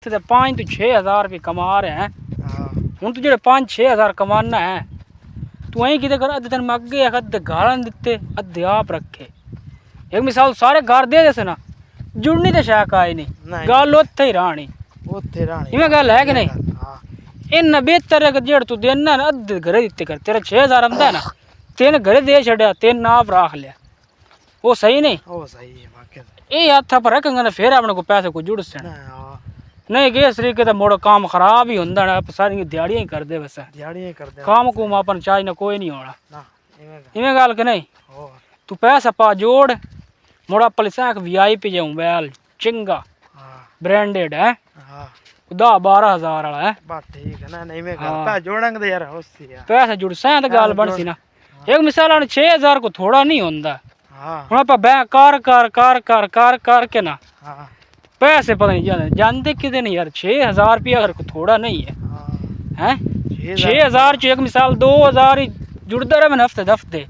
तो 5 तो 6,000 रुपये कमा रहे हैं। हूँ तू जो 5-6 हज़ार कमाना है तू अं कि कर अद्धे तेन मैं अगे अद्धे गालन दिते अद्धे आप रखे। एक मिसाल सारे घर दे जैसे ना जुड़नी तो शायद आई नहीं गल उत्थे ही रानी इवें गल है कि नहीं। इन्ना बेहतर है कि जेड़ तू देना ना अद्धे घरे दिते कर तेरा 6,000 आंदा है ना तेन घरे दे छड़िया तेन आप राख लिया वो सही नहीं। वो सही है ये हथ पर रखेंगे ना फिर अपने को पैसे को जुड़ से नहीं गए तरीके तो मोड़ा काम खराब ही होंदा ना सारी दिहाड़ियां ही कर दे बस काम कुम अपन चाह ना कोई नहीं होना इवें गल के नहीं। तू पैसा पा जोड़ मोड़ा पलिसा VIP जाऊँ बैल चिंगा ब्रांडेड है 10-12 हज़ार वाला है पैसा जुड़ सैं तो गल बन सी ना। एक मिसाल 6,000 को थोड़ा नहीं होंदा हूँ आप कर कर कर कर कर कर के ना पैसे पता नहीं जानते कितने नहीं यार 6,000 रुपया अगर थोड़ा नहीं है हैं 6,000 च एक मिसाल 2,000 ही जुड़ता रहे मैंने हफ्ते दफ्ते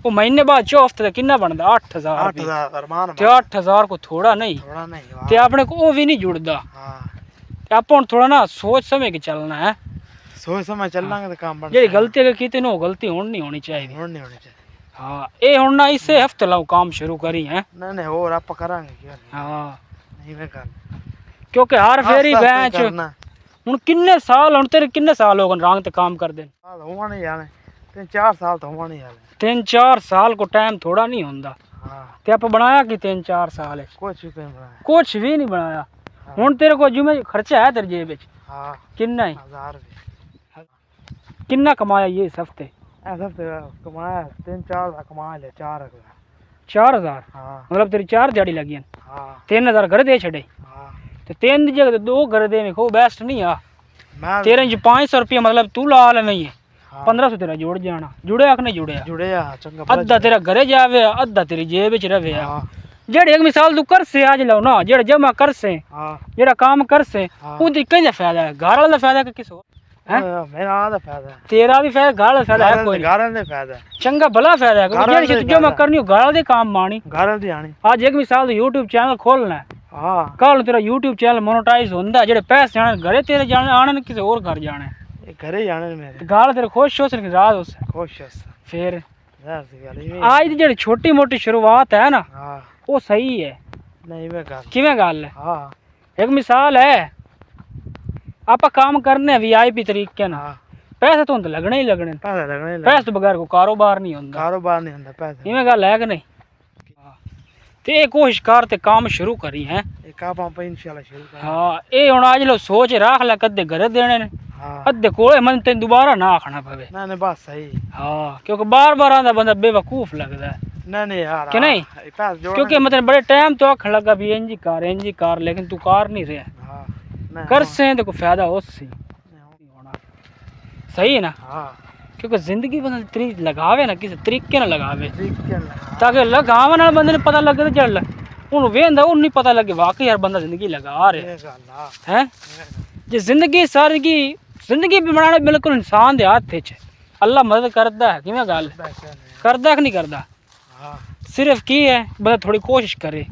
वो महीने बाद 4 हफ्ते किन्ना बनता 8,000 तो 8,000 को थोड़ा नहीं तो अपने को वो भी नहीं जुड़ता अपन थोड़ा ना सोच समझ के चलना है सोच समझ चलना तो काम जी गलती अगर की वो गलती होनी नहीं होनी चाहिए। हाँ ये हूँ ना इसे हफ्ते लाओ काम शुरू करी है नहीं और आप करांगे हाँ क्योंकि हर फेरी बैच हूँ किन्ने साल हूँ तेरे किन्ने साल हो गए रंग ते काम कर दे 3-4 साल तो होने 3-4 साल को टाइम थोड़ा नहीं होंदा ते आप बनाया कि 3-4 साल है कुछ भी नहीं बनाया हूँ तेरे को जुमे खर्चा है तेरे जेब विच किन्ना ही किन्ना कमाया ये इस हफ्ते कमाया 3-4 कमा लिया 4,000 मतलब तेरी 4 दिहाड़ी लगी 3,000 घर दे छड़े तो 3 दी जगह 2 घर दे में बेस्ट नहीं आ तेरे 500 रुपया मतलब तू ला ले नहीं है 1500 तेरा जुड़ जाना जुड़े नहीं जुड़े अद्धा तेरा घरे जावे अद्धा तेरी जेब विच रवे जेड़ एक मिसाल तू कर से आज लो ना जेड़ा जमा कर से जेड़ा काम कर से उनकी कहीं फायदा है घर वाला फायदा कि किस मेरा फायदा तेरा भी फायदा घर वाला फायदा है कोई फायदा चंगा भला फायदा है जेड़ी चीज जमा करनी हो घर दे काम मानी आज एक मिसाल YouTube चैनल खोलना है कल तेरा YouTube चैनल मोनेटाइज होंदा जेड़े पैसे आने घरे तेरे जाने आने किसी और घर जाने घरे जाने मेरे गाल तेरे खुश हो सके रात उस खुश फिर आज दी जेड़ी छोटी मोटी शुरुआत है ना वो सही है नहीं किवें गल है एक मिसाल है आप काम करने VIP तरीके ना पैसे तो लगने ही लगने पैसे तो बगैर को कारोबार नहीं होंदा पैसे इवें गल है कि नहीं ते कोशिश कर ते काम शुरू करी है इंशाल्लाह हाँ ये हुण आज लो सोच रख ले कदे घरे देने ने अद्धे कोले मन तेन दोबारा ना आखना पवे नहीं बस सही हाँ क्योंकि बार आंदा बंदा बेवकूफ लगता है नहीं यार कि नहीं क्योंकि मतलब बड़े टाइम तो आखन लगा भी इंजी कर लेकिन तू कर नहीं रहा कर से तो कोई फायदा हो सही है ना क्योंकि जिंदगी बंदा लगावे ना किसी तरीके ना लगावे ताकि लगावन वाले बंदे ने पता लगे तो चल हूँ वेंदा उन नहीं पता लगे वाकई यार बंदा जिंदगी लगा रहा है जो जिंदगी भी बनाना बिल्कुल इंसान के हाथ च अल्लाह मदद करता है किवें गल करदा कि नहीं करदा सिर्फ की है बंदा थोड़ी कोशिश करे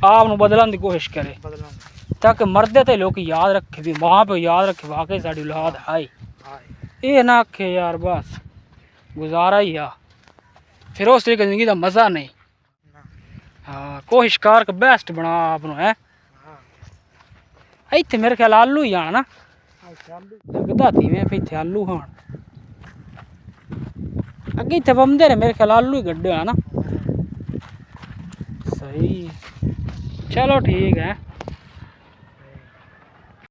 आप बदलने की कोशिश करे ताकि मरदे तो लोग याद रखे भी वहाँ पे याद रखे वाकई साड़ी औलाद है ये ना आखे यार बस गुजारा ही आ फिर उस तरीके जिंदगी का मज़ा नहीं। हाँ कोशिश कर के बेस्ट बना आप है इतने मेरे ख्याल आलू ही आना ना लगता थी मैं इतने आलू खान अगे इतने बमदे रहे मेरे ख्याल आलू ही गड्ढे है ना सही चलो ठीक है।